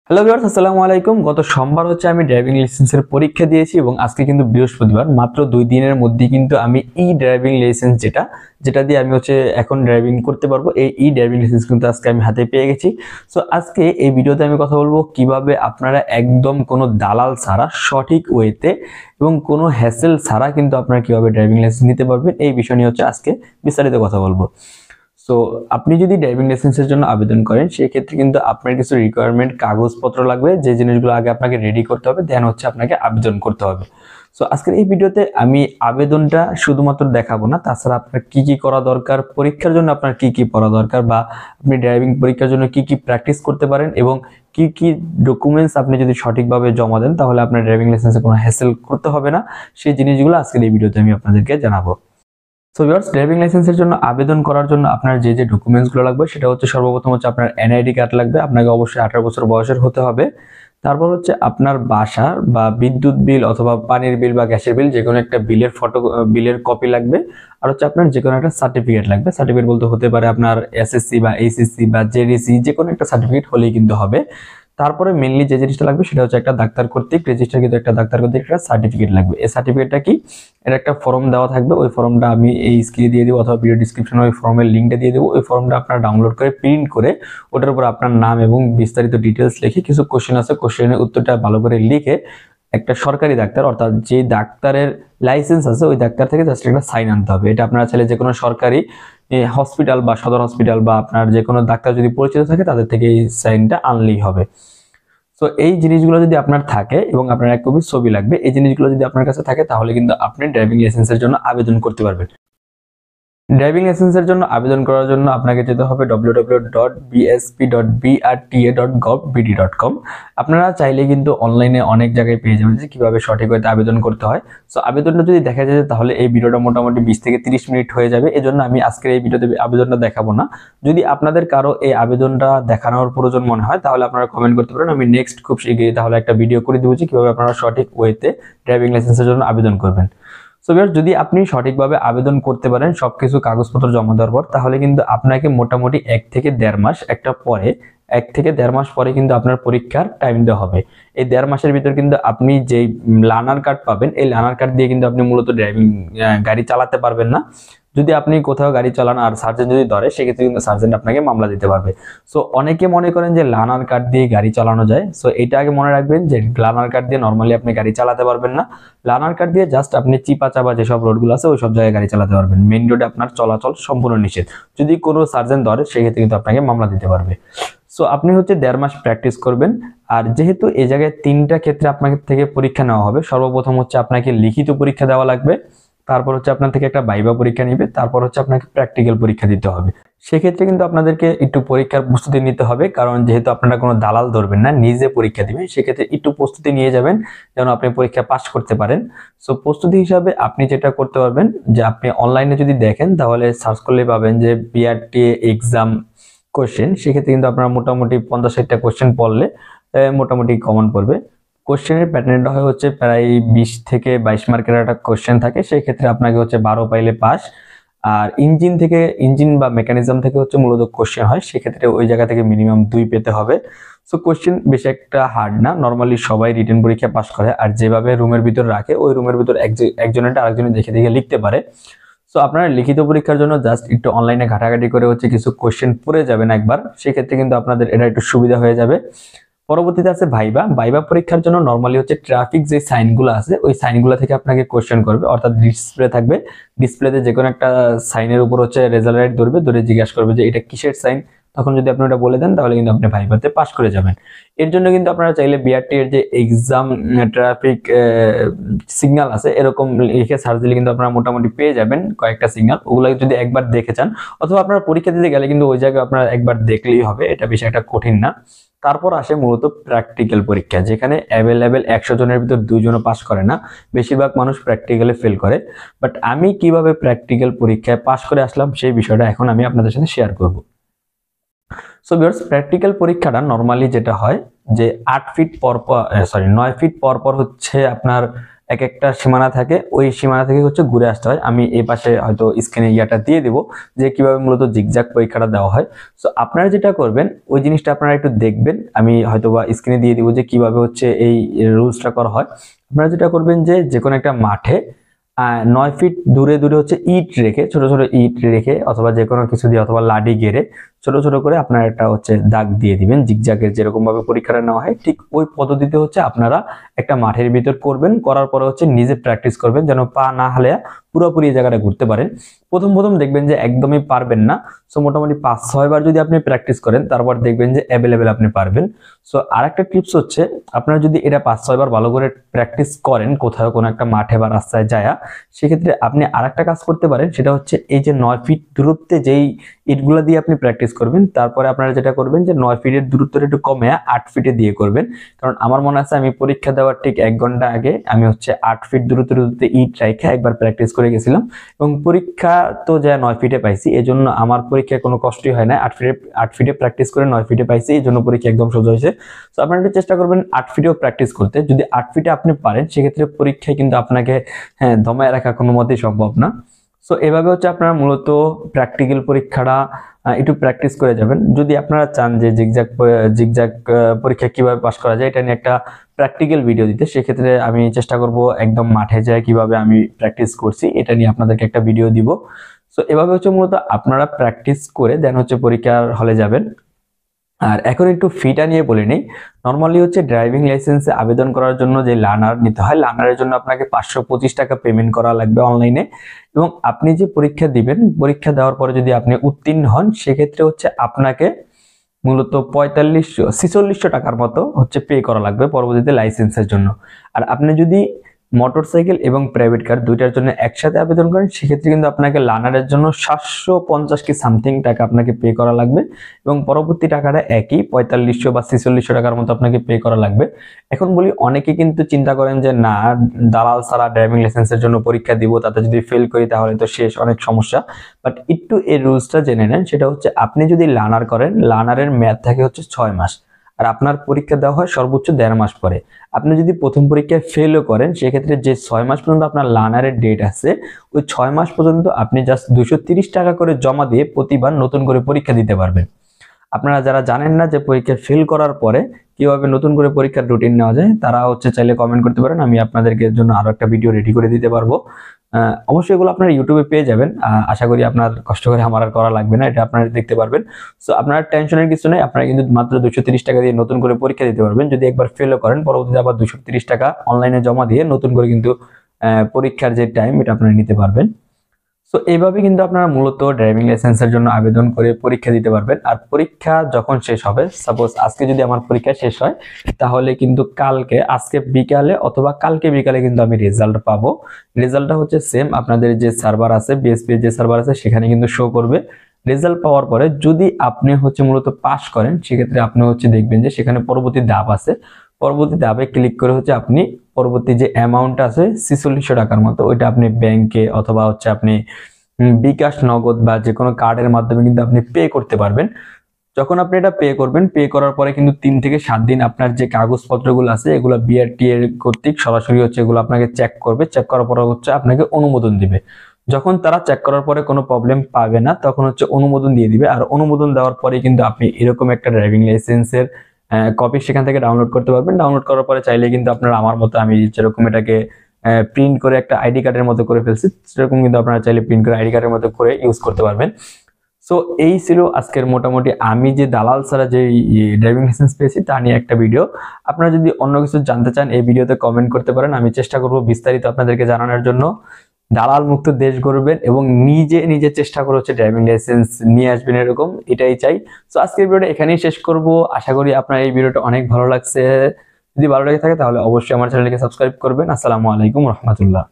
Hello viewers, আসসালামু আলাইকুম। গত সোমবার আমি ড্রাইভিং লাইসেন্সের পরীক্ষা দিয়েছি এবং আজকে কিন্তু বৃহস্পতিবার। মাত্র 2 দিনের মধ্যে কিন্তু আমি ড্রাইভিং লাইসেন্স যেটা দিয়ে আমি এখন ড্রাইভিং করতে পারবো, এই ড্রাইভিং লাইসেন্স কিন্তু আজকে আমি হাতে পেয়ে গেছি। সো আজকে এই ভিডিওতে আমি কথা বলবো কিভাবে আপনারা একদম কোনো দালাল ছাড়া সঠিক ওয়েতে এবং কোনো হ্যাসেল ছাড়া কিন্তু আপনারা কিভাবে ড্রাইভিং লাইসেন্স নিতে পারবেন, এই বিষয় নিয়ে আজকে বিস্তারিত কথা বলবো। সো আপনি যদি ড্রাইভিং লাইসেন্সের জন্য আবেদন করেন সেই ক্ষেত্রে কিন্তু আপনার কিছু রিকোয়ারমেন্ট কাগজপত্র লাগবে, যে জিনিসগুলো আগে আপনাকে রেডি করতে হবে, দেন আপনাকে আবেদন করতে হবে। সো আজকের এই ভিডিওতে আমি আবেদনটা শুধুমাত্র দেখাবো না, তাছাড়া আপনার কি কি করা দরকার, পরীক্ষার জন্য আপনার কি কি পড়া দরকার, বা আপনি ড্রাইভিং পরীক্ষার জন্য কি কি প্র্যাকটিস করতে পারেন এবং কি কি ডকুমেন্টস আপনি যদি সঠিকভাবে জমা দেন তাহলে আপনার ড্রাইভিং লাইসেন্সে কোনো হ্যাসেল করতে হবে না, সেই জিনিসগুলো আজকের এই ভিডিওতে আমি আপনাদেরকে জানাবো। সো ভিউয়ার্স, ড্রাইভিং লাইসেন্সের জন্য আবেদন করার জন্য আপনার যে ডকুমেন্টসগুলো লাগবে সেটা সর্বপ্রথম আপনার এনআইডি কার্ড লাগবে, আপনাকে অবশ্যই 18 বছর বয়সের হতে হবে। তারপর আপনার বাসা বা বিদ্যুৎ বিল অথবা পানির বিল বা গ্যাসের বিল, যে কোনো একটা বিলের কপি লাগবে। আর আপনার যে কোনো একটা সার্টিফিকেট লাগবে। সার্টিফিকেট বলতে হতে পারে আপনার এসএসসি বা এইচএসসি বা জেডিসি, যে কোনো একটা সার্টিফিকেট হলেই কিন্তু হবে। তারপরে মেইনলি যে জিনিসটা লাগবে সেটা একটা ডাক্তার কর্তৃক রেজিস্টার কিন্তু একটা ডাক্তার কর্তৃক একটা সার্টিফিকেট লাগবে। এই সার্টিফিকেটটা কি, এর একটা ফর্ম দেওয়া থাকবে, ওই ফর্মটা আমি এই স্ক্রিনে দিয়ে দেবো অথবা ভিডিও ডিসক্রিপশনে ওই ফর্মের লিঙ্কটা দিয়ে দেবো। ওই ফর্মটা আপনারা ডাউনলোড করে প্রিন্ট করে ওটার উপর আপনার নাম এবং বিস্তারিত ডিটেলস লিখে কিছু কোশ্চেন আছে, কোশ্চেনের উত্তরটা ভালো করে লিখে একটা সরকারি ডাক্তার অর্থাৎ যে ডাক্তারের লাইসেন্স আছে ওই ডাক্তার থেকে জাস্ট একটা সাইন আনতে হবে। এটা আপনারা চাইলে যে কোনো সরকারি হসপিটাল বা সদর হসপিটাল বা আপনার যে কোনো ডাক্তার যদি পরিচিত থাকে তাদের থেকে এই সাইনটা আনলেই হবে। তো এই জিনিসগুলো যদি আপনার থাকে এবং আপনার এক কপি ছবি লাগবে, এই জিনিসগুলো যদি আপনার কাছে থাকে তাহলে কিন্তু আপনি ড্রাইভিং লাইসেন্সের জন্য আবেদন করতে পারবেন। ড্রাইভিং লাইসেন্সের জন্য আবেদন করার জন্য আপনাকে যেতে হবে www.bsp.brta.gov.bd.com। আপনারা চাইলে কিন্তু অনলাইনে অনেক জায়গায় পেয়ে যাবেন যে কিভাবে সঠিক হতে আবেদন করতে হয়। সো আবেদনটা যদি দেখা যায় তাহলে এই ভিডিওটা মোটামুটি 20 থেকে 30 মিনিট হয়ে যাবে, এজন্য আমি আজকের এই ভিডিওতে আবেদনটা দেখাবো না। যদি আপনাদের কারো এই আবেদনটা দেখানোর প্রয়োজন মনে হয় তাহলে আপনারা কমেন্ট করতে পারেন, আমি নেক্সট খুব শীঘ্রই তাহলে একটা ভিডিও করে দেবো যে কিভাবে আপনারা সঠিক ওয়েতে ড্রাইভিং লাইসেন্সের জন্য আবেদন করবেন। সো ভিউয়ার্স, যদি আপনি সঠিকভাবে আবেদন করতে পারেন সবকিছু কাগজপত্র জমা দেওয়ার পর, তাহলে কিন্তু আপনাকে মোটামুটি 1 থেকে 1.5 মাস পরে কিন্তু আপনার পরীক্ষার টাইম দেওয়া হবে। এই 1.5 মাসের ভিতর কিন্তু আপনি যেই লার্নার কার্ড পাবেন, এই লার্নার কার্ড দিয়ে কিন্তু আপনি মূলত গাড়ি চালাতে পারবেন না। যদি আপনি কোথাও গাড়ি চালান আর সার্জেন্ট যদি ধরে সেক্ষেত্রে কিন্তু সার্জেন্ট আপনাকে মামলা দিতে পারবে। সো অনেকে মনে করেন যে লার্নার কার্ড দিয়ে গাড়ি চালানো যায়। সো এটা আগে মনে রাখবেন যে লার্নার কার্ড দিয়ে নর্মালি আপনি গাড়ি চালাতে পারবেন না। লার্নার কার্ড দিয়ে জাস্ট আপনি চিপা চাপা যেসব রোডগুলো আছে ওই সব জায়গায় গাড়ি চালাতে পারবেন। মেইন রোডে আপনার চলাচল সম্পূর্ণ নিষেধ। যদি কোনো সার্জেন্ট ধরে সেক্ষেত্রে কিন্তু আপনাকে মামলা দিতে পারবে। সো আপনি 1.5 মাস প্র্যাকটিস করবেন। আর যেহেতু এই জায়গায় 3টা ক্ষেত্রে আপনাকে থেকে পরীক্ষা নেওয়া হবে, সর্বপ্রথম আপনাকে লিখিত পরীক্ষা দেওয়া লাগবে, তারপর আপনার থেকে একটা ভাইভা পরীক্ষা নেবে, তারপর আপনাকে প্র্যাকটিক্যাল পরীক্ষা দিতে হবে। সেক্ষেত্রে কিন্তু আপনাদেরকে একটু পরীক্ষার প্রস্তুতি নিতে হবে, কারণ যেহেতু আপনারা কোনো দালাল ধরবেন না, নিজে পরীক্ষা দিবেন, সেক্ষেত্রে একটু প্রস্তুতি নিয়ে যাবেন যেন আপনি পরীক্ষা পাস করতে পারেন। সো প্রস্তুতি হিসাবে আপনি যেটা করতে পারবেন যে আপনি অনলাইনে যদি দেখেন তাহলে সার্চ করলে পাবেন যে বিআরটিএ এক্সাম কোশ্চেন। সেক্ষেত্রে কিন্তু আপনারা মোটামুটি 50-60টা কোশ্চেন পড়লে মোটামুটি কমন পড়বে। কোশ্চেনের প্যাটার্নটা প্রায় 20 থেকে 22 মার্কের একটা কোশ্চেন থাকে, সেই ক্ষেত্রে আপনাকে 12 পাইলে পাস। আর ইঞ্জিন বা মেকানিজম থেকে মূলত কোশ্চেন হয়, সেক্ষেত্রে ওই জায়গা থেকে মিনিমাম 2 পেতে হবে। সো কোশ্চেন বেশি একটা হার্ড না, নর্মালি সবাই রিটেন পরীক্ষা পাস করে। আর যেভাবে রুমের ভিতর রাখে ওই রুমের ভিতর একজনের আরেকজনের দেখে দেখে লিখতে পারে। সো আপনারা লিখিত পরীক্ষার জন্য জাস্ট একটু অনলাইনে ঘাটাঘাটি করে কিছু কোশ্চেন পড়ে যাবেন একবার, সেক্ষেত্রে কিন্তু আপনাদের এটা একটু সুবিধা হয়ে যাবে। পরবর্তীতে আছে ভাইবা পরীক্ষার জন্য নরমালি ট্রাফিক যে সাইনগুলো আছে ওই সাইনগুলো থেকে আপনাকে কোশ্চেন করবে, অর্থাৎ ডিসপ্লে থাকবে, ডিসপ্লেতে যে কোনো একটা সাইনের উপর রেজাল্ট লাইট ধরে জিজ্ঞাসা করবে যে এটা কিসের সাইন। তখন যদি আপনি ওটা বলে দেন তাহলে কিন্তু আপনি ভাইভাতে পাস করে যাবেন। এর জন্য কিন্তু আপনারা চাইলে বিআরটি এর যে এক্সাম ট্রাফিক সিগন্যাল আছে এরকম লিখে সার্চ দিলে কিন্তু আপনারা মোটামুটি পেয়ে যাবেন কয়েকটা সিগন্যাল, ওগুলো যদি একবার দেখে চান অথবা আপনারা পরীক্ষা দিতে গেলে কিন্তু ওই জায়গায় আপনারা একবার দেখলেই হবে, এটা বেশি একটা কঠিন না। তারপর আসে মূলত প্র্যাকটিক্যাল পরীক্ষা, যেখানে অ্যাভেলেবেল 100 জনের ভিতর 2 জনও পাস করে না, বেশিরভাগ মানুষ প্র্যাকটিক্যালে ফেল করে। বাট আমি কিভাবে প্র্যাকটিক্যাল পরীক্ষায় পাস করে আসলাম সেই বিষয়টা এখন আমি আপনাদের সাথে শেয়ার করব। সো ভিউয়ার্স, প্র্যাকটিক্যাল পরীক্ষাটা নরমালি যেটা হয় যে 9 ফিট পর পর আপনার এক একটা সীমানা থাকে, ওই সীমানা থেকে হচ্ছে ঘুরে আসতে হয়। আমি এই পাশে হয়তো স্ক্রিনে ইয়াটা দিয়ে দিব যে কিভাবে মূলত জিগজ্যাগ পরীক্ষাটা দেওয়া হয়। সো আপনারা যেটা করবেন ওই জিনিসটা আপনারা একটু দেখবেন, আমি হয়তো বা স্ক্রিনে দিয়ে দিব যে কিভাবে হচ্ছে এই রুলসটা করা হয়। আপনারা যেটা করবেন যে কোনো একটা মাঠে 9 ফিট দূরে দূরে হচ্ছে ইট রেখে, ছোট ছোট ইট রেখে অথবা যে কোনো কিছু দিয়ে অথবা লাডি গেড়ে ছোট ছোট করে আপনারা একটা হচ্ছে দাগ দিয়ে দিবেন। জিগজ্যাগের যেরকম ভাবে পরীক্ষাটা নেওয়া হয় ঠিক ওই পদ্ধতিতে হচ্ছে আপনারা একটা মাঠের ভিতর করবেন। করার পরে হচ্ছে নিজে প্র্যাকটিস করবেন যেন পা না হালে পুরোপুরি এই জায়গাটা ঘুরতে পারেন। প্রথম প্রথম দেখবেন যে একদমই পারবেন না। সো মোটামুটি 5-6 বার যদি আপনি প্র্যাকটিস করেন তারপর দেখবেন যে অ্যাভেলেবেল আপনি পারবেন। সো আরেকটা টিপস হচ্ছে আপনারা যদি এটা 5-6 বার ভালো করে প্র্যাকটিস করেন কোথাও কোনো একটা মাঠে বা রাস্তায় যায়, সেক্ষেত্রে আপনি আরেকটা কাজ করতে পারেন, সেটা হচ্ছে এই যে 9 ফিট দূরত্বে যেই ইটগুলো দিয়ে আপনি প্র্যাকটিস করবেন, তারপরে আপনারা যেটা করবেন যে 9 ফিটের দূরত্বটা একটু কমে 8 ফিটে দিয়ে করবেন। কারণ আমার মনে আছে আমি পরীক্ষা দেওয়ার ঠিক 1 ঘন্টা আগে আমি হচ্ছে 8 ফিট দূরত্বে ইট রেখে একবার প্র্যাকটিস করে গেছিলাম এবং পরীক্ষা তো যা 9 ফিটে পাইছি, এজন্য আমার পরীক্ষায় কোনো কষ্টই হয় না। 8 ফিটে প্র্যাকটিস করে 9 ফিটে পাইছি, এই জন্য পরীক্ষা একদম সোজা হয়েছে। তো আপনারা একটু চেষ্টা করবেন 8 ফিটেও প্র্যাকটিস করতে। যদি 8 ফিটে আপনি পারেন সেক্ষেত্রে পরীক্ষায় কিন্তু আপনাকে দমায় রাখা কোনো মতেই সম্ভব না। সো এভাবে হচ্ছে আপনারা মূলত প্র্যাকটিক্যাল পরীক্ষাটা একটু প্র্যাকটিস করে যাবেন। যদি আপনারা চান যে জিগজ্যাগ পরীক্ষা কিভাবে পাস করা যায় এটা নিয়ে একটা প্র্যাকটিক্যাল ভিডিও দিতে, সেক্ষেত্রে আমি চেষ্টা করব একদম মাঠে যায় কিভাবে আমি প্র্যাকটিস করছি এটা নিয়ে আপনাদেরকে একটা ভিডিও দিব। সো এভাবে হচ্ছে মূলত আপনারা প্র্যাকটিস করে দেন হচ্ছে পরীক্ষার হলে যাবেন। আর এখন একটু ফিটা নিয়ে বলে নেই। নর্মালি হচ্ছে ড্রাইভিং লাইসেন্সে আবেদন করার জন্য যে লার্নার নিতে হয়, লার্নারের জন্য আপনাকে 525 টাকা পেমেন্ট করা লাগবে অনলাইনে। এবং আপনি যে পরীক্ষা দিবেন, পরীক্ষা দেওয়ার পরে যদি আপনি উত্তীর্ণ হন সেক্ষেত্রে হচ্ছে আপনাকে মূলত 4600 টাকার মতো হচ্ছে পে করা লাগবে পরবর্তীতে লাইসেন্সের জন্য। আর আপনি যদি মোটরসাইকেল এবং প্রাইভেট কার দুইটার জন্য একসাথে আবেদন করেন সেক্ষেত্রে কিন্তু আপনাকে লার্নারের জন্য 750 কি সামথিং টাকা আপনাকে পে করা লাগবে এবং পরবর্তী টাকাটা একই 4500 বা 4600 টাকার মতো আপনাকে পে করা লাগবে। এখন বলি, অনেকে কিন্তু চিন্তা করেন যে না, দালাল ছাড়া ড্রাইভিং লাইসেন্সের জন্য পরীক্ষা দিব, তাতে যদি ফেল করি তাহলে তো শেষ, অনেক সমস্যা। বাট একটু এই রুলসটা জেনে নেন, সেটা হচ্ছে আপনি যদি লার্নার করেন, লার্নারের মেয়াদ থাকে হচ্ছে 6 মাস আর আপনার পরীক্ষা দেওয়া হয় সর্বোচ্চ 1.5 মাস পরে। আপনি যদি প্রথম পরীক্ষায় ফেলও করেন সেক্ষেত্রে যে 6 মাস পর্যন্ত আপনার লার্নারের ডেট আছে, ওই 6 মাস পর্যন্ত আপনি জাস্ট 230 টাকা করে জমা দিয়ে প্রতিবার নতুন করে পরীক্ষা দিতে পারবেন। আপনারা যারা জানেন না যে পরীক্ষা ফেল করার পরে কিভাবে নতুন করে পরীক্ষার রুটিন নেওয়া যায়, তারা হচ্ছে চাইলে কমেন্ট করতে পারেন, আমি আপনাদেরকে জন্য আরো একটা ভিডিও রেডি করে দিতে পারবো। অবশ্যই এগুলো আপনারা ইউটিউবে পেয়ে যাবেন। আশা করি আপনার কষ্ট করে আমার আর করা লাগবে না, এটা আপনারা দেখতে পারবেন। সো আপনার টেনশনের কিছু নেই, আপনারা কিন্তু মাত্র 230 টাকা দিয়ে নতুন করে পরীক্ষা দিতে পারবেন। যদি একবার ফেলও করেন পরবর্তীতে আবার 230 টাকা অনলাইনে জমা দিয়ে নতুন করে কিন্তু পরীক্ষার যে টাইম এটা আপনারা নিতে পারবেন। সো এইভাবে কিন্তু আপনারা মূলত ড্রাইভিং লাইসেন্সের জন্য আবেদন করে পরীক্ষা দিতে পারবেন। আর পরীক্ষা যখন শেষ হবে, সাপোজ আজকে যদি আমার পরীক্ষা শেষ হয় তাহলে কিন্তু আজকে বিকালে অথবা কালকে বিকালে কিন্তু আমি রেজাল্ট পাবো। রেজাল্টটা হচ্ছে সেম, আপনাদের যে সার্ভার আছে, বিএসপি যে সার্ভার আছে সেখানে কিন্তু শো করবে। রেজাল্ট পাওয়ার পরে যদি আপনি হচ্ছে মূলত পাস করেন সেক্ষেত্রে আপনি হচ্ছে দেখবেন যে সেখানে পরবর্তী ধাপ আছে। পরবর্তী ধাপে ক্লিক করে হচ্ছে আপনি পরবর্তী যে অ্যামাউন্ট আছে 4600 টাকার মতো, ওইটা আপনি ব্যাংকে অথবা হচ্ছে আপনি বিকাশ, নগদ বা যে কোনো কার্ডের মাধ্যমে কিন্তু আপনি পে করতে পারবেন। যখন আপনি এটা পে করবেন, পে করার পরে কিন্তু 3 থেকে 7 দিন আপনার যে কাগজপত্রগুলো আছে এগুলো বিআরটি এর কর্তৃক সরাসরি হচ্ছে এগুলো আপনাকে চেক করবে। চেক করার পরে হচ্ছে আপনাকে অনুমোদন দিবে। যখন তারা চেক করার পরে কোনো প্রবলেম পাবে না তখন হচ্ছে অনুমোদন দিয়ে দিবে। আর অনুমোদন দেওয়ার পরে কিন্তু আপনি এরকম একটা ড্রাইভিং লাইসেন্সের কপি সেখান থেকে ডাউনলোড করতে পারবেন। ডাউনলোড করার পরে চাইলে কিন্তু আপনারা আমার মতো, আমি যেরকম এটাকে প্রিন্ট করে একটা আইডি কার্ডের মতো করে ফেলছি, সেরকম কিন্তু আপনারা চাইলে প্রিন্ট করে আইডি কার্ডের মতো করে ইউজ করতে পারবেন। সো এই ছিল আজকের মোটামুটি আমি যে দালাল ছাড়া যে ড্রাইভিং লাইসেন্স পেয়েছি তা নিয়ে একটা ভিডিও। আপনারা যদি অন্য কিছু জানতে চান এই ভিডিওতে কমেন্ট করতে পারেন, আমি চেষ্টা করব বিস্তারিত আপনাদেরকে জানানোর জন্য। দালাল মুক্ত দেশ গড়বেন এবং নিজে নিজে চেষ্টা করে হচ্ছে ড্রাইভিং লাইসেন্স নিয়ে আসবেন, এরকম এটাই চাই। সো আজকের ভিডিওটা এখানেই শেষ করব। আশা করি আপনার এই ভিডিওটা অনেক ভালো লাগছে। যদি ভালো লেগে থাকে তাহলে অবশ্যই আমার চ্যানেলকে সাবস্ক্রাইব করবেন। আসসালামু আলাইকুম রহমতুল্লাহ।